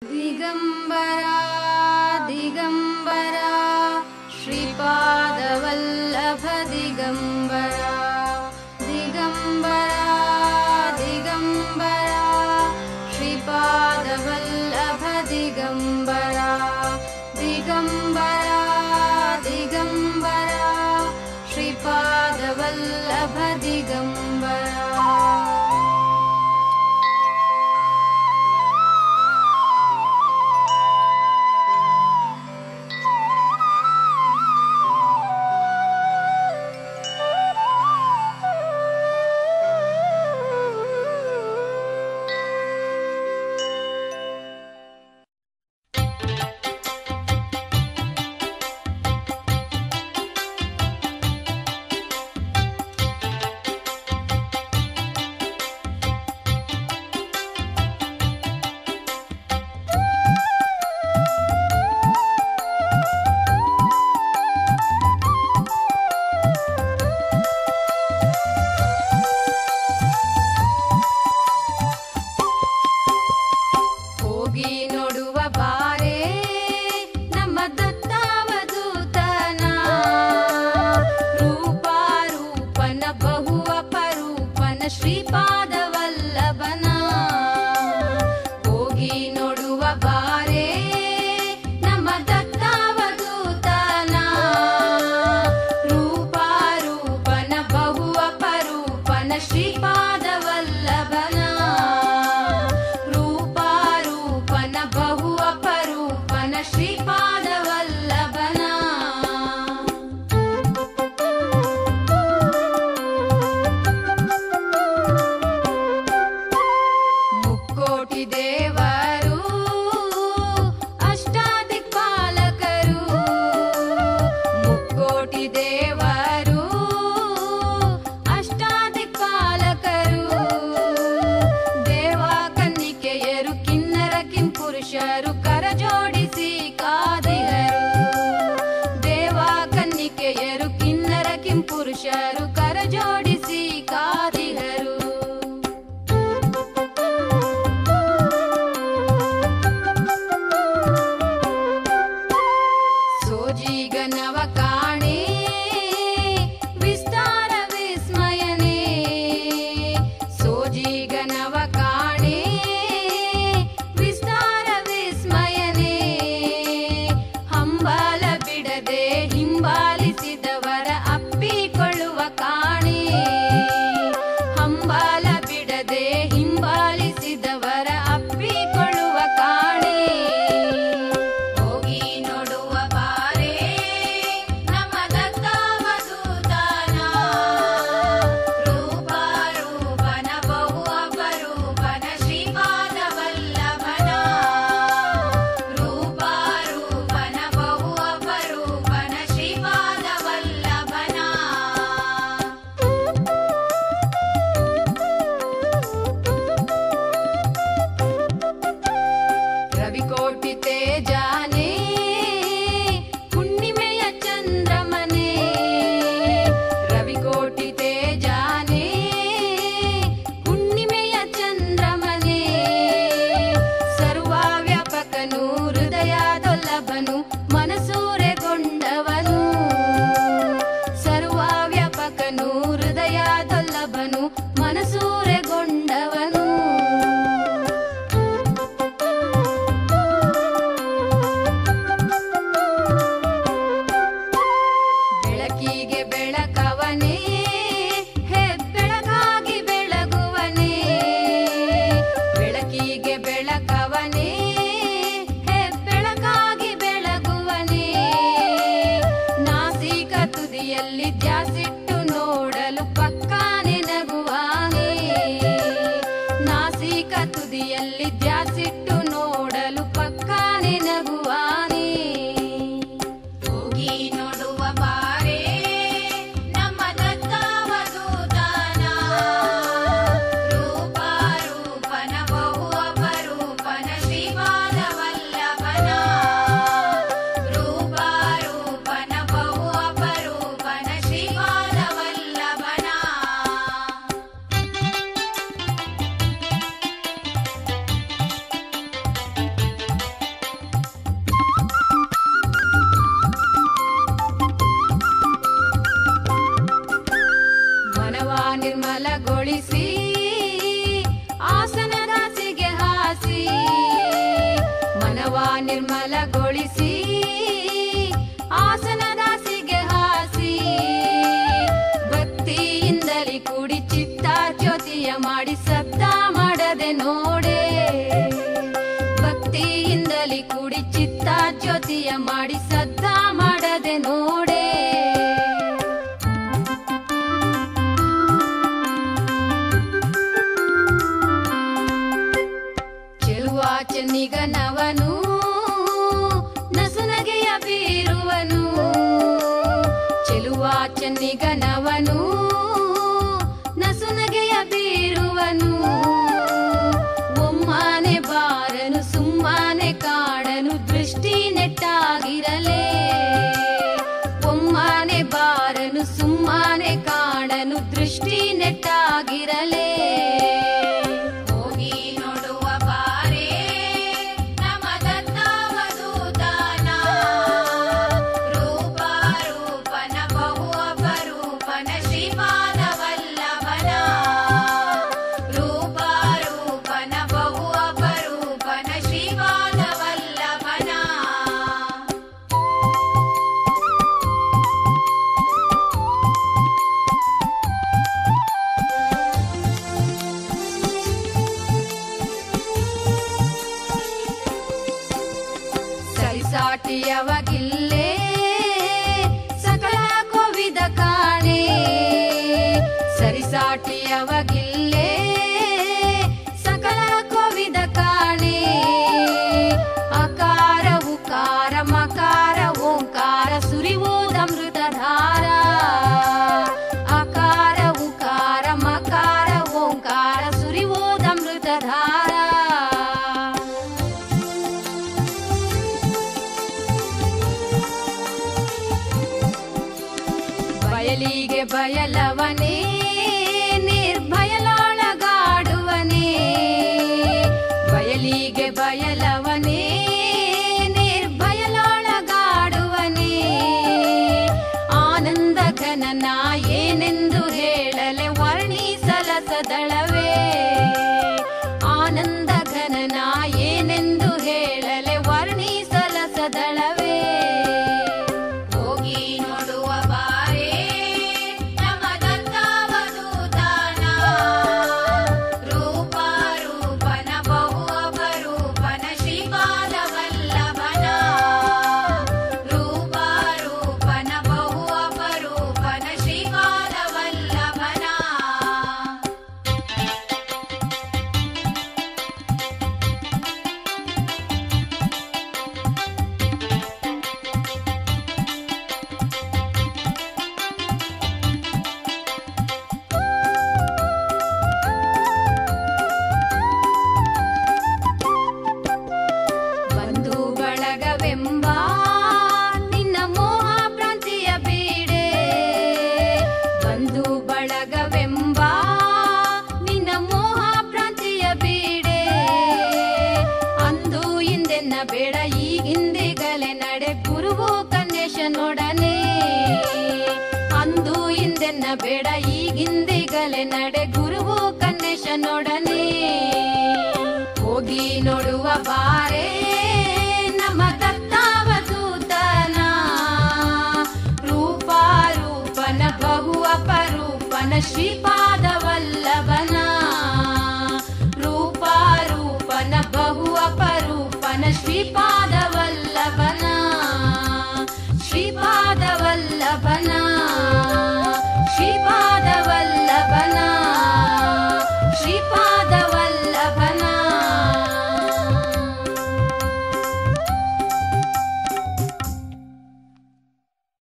ದಿಗಂಬರಾ ದಿಗಂಬರಾ ಶ್ರೀಪಾದವಲ್ಲಭ ದಿಗಂಬರಾ ದಿಗಂಬರಾ ದಿಗಂಬರಾ ಶ್ರೀಪಾದವಲ್ಲಭ ದಿಗಂಬರಾ ದಿಗಂಬರಾ ದಿಗಂಬರಾ ಶ್ರೀಪಾದವಲ್ಲಭ ದಿಗಂಬರಾ. ರೂಪ ರೂಪನ ಬಹು ಅಪರ ಮಾಡಿ ಸದ್ದ ಮಾಡದೆ ನೋಡೆ, ಭಕ್ತಿಯಿಂದಲಿ ಕೂಡಿ ಚಿತ್ತ ಜ್ಯೋತಿಯ ಮಾಡಿ ಸದ್ದ ಮಾಡದೆ ನೋಡೆ. ಚೆಲುವ ಚೆನ್ನಿಗನವನು ನಸುನಗೆಯ ಬೀರುವನು, ಚೆಲುವ ಚೆನ್ನಿಗನವನು ನಸುನಗೆಯ ಬೀರುವನು. ಒಮ್ಮನೆ ಬಾರನು ಸುಮ್ಮನೆ ಕಾಡನು ದೃಷ್ಟಿ ನೆಟ್ಟಾಗಿರಲೇ, ಒಮ್ಮನೆ ಬಾರನು ಸುಮ್ಮನೆ ಕಾಡನು ದೃಷ್ಟಿ ನೆಟ್ಟಾಗಿರಲೇ. ಸರಿಸಾಟಿಯವಗಿಲ್ಲೇ ಸಕಲ ಕೋವಿದ ಕಾಣೆ, ಸರಿಸಾಟಿಯವಗಿಲ್ಲೇ ಸಕಲ ಕೋವಿದ ಕಾಣೆ. ಅಕಾರ ಉಕಾರ ಮಕಾರ ಓಂಕಾರ ಸುರಿಯುವುದಮೃತಧಾರ, ಅಕಾರ ಉಕಾರ ಮಕಾರ ಓಂಕಾರ ಸುರಿಯುವುದಮೃತಧಾರ. ಬಯಲಿಗೆ ಬಯಲವನೇ ನಿರ್ಭಯಲೊಳಗಾಡುವನೇ, ಬಯಲಿಗೆ ಬಯಲವನೇ ನಿರ್ಭಯಲೊಳಗಾಡುವನೇ. ಆನಂದ ಘನನ ಏನೆಂದು ಹೇಳಲೆ ವರ್ಣಿಸಲಸದಳವೇ, ಆನಂದ ಘನನ ಏನೆಂದು ಹೇಳಲೆ ವರ್ಣಿಸಲಸದಳವೇ. ಹೋಗಿ ನೋಡುವ ಬಾರೇ ನಮ್ಮ ದತ್ತಾವಧೂತನ, ರೂಪ ರೂಪನ ಬಹು ಅಪರೂಪನ ಶ್ರೀಪಾದ ವಲ್ಲಭನ, ರೂಪ ರೂಪನ ಬಹು ಅಪರೂಪನ ಶ್ರೀಪಾದ ವಲ್ಲಭನ. ಬಂಧು ಬಳಗವೆಂಬ ನಿನ್ನ ಮೋಹ ಭ್ರಾಂತಿಯ ಬೀಡೆ, ಬಂಧು ಬಳಗವೆಂಬ ನಿನ್ನ ಮೋಹ ಭ್ರಾಂತಿಯ ಬೀಡೆ. ಅಂದು ಹಿಂದೆನ್ನ ಬೇಡ ಈಗಿಂದಿಗಲೇ ನಡೆ ಗುರುವು ಕನ್ನೇಶನೊಡನೆ, ಅಂದು ಹಿಂದೆನ್ನ ಬೇಡ ಈಗಿಂದಿಗಲೇ ನಡೆ ಗುರುವು ಕನ್ನೇಶನೊಡನೆ. ಹೋಗಿ ನೋಡುವ ಬಾರೇ ನಮ್ಮ ದತ್ತಾವಧೂತನ, ರೂಪ ರೂಪನ ಬಹು ಅಪರೂಪನ ಶ್ರೀಪಾದ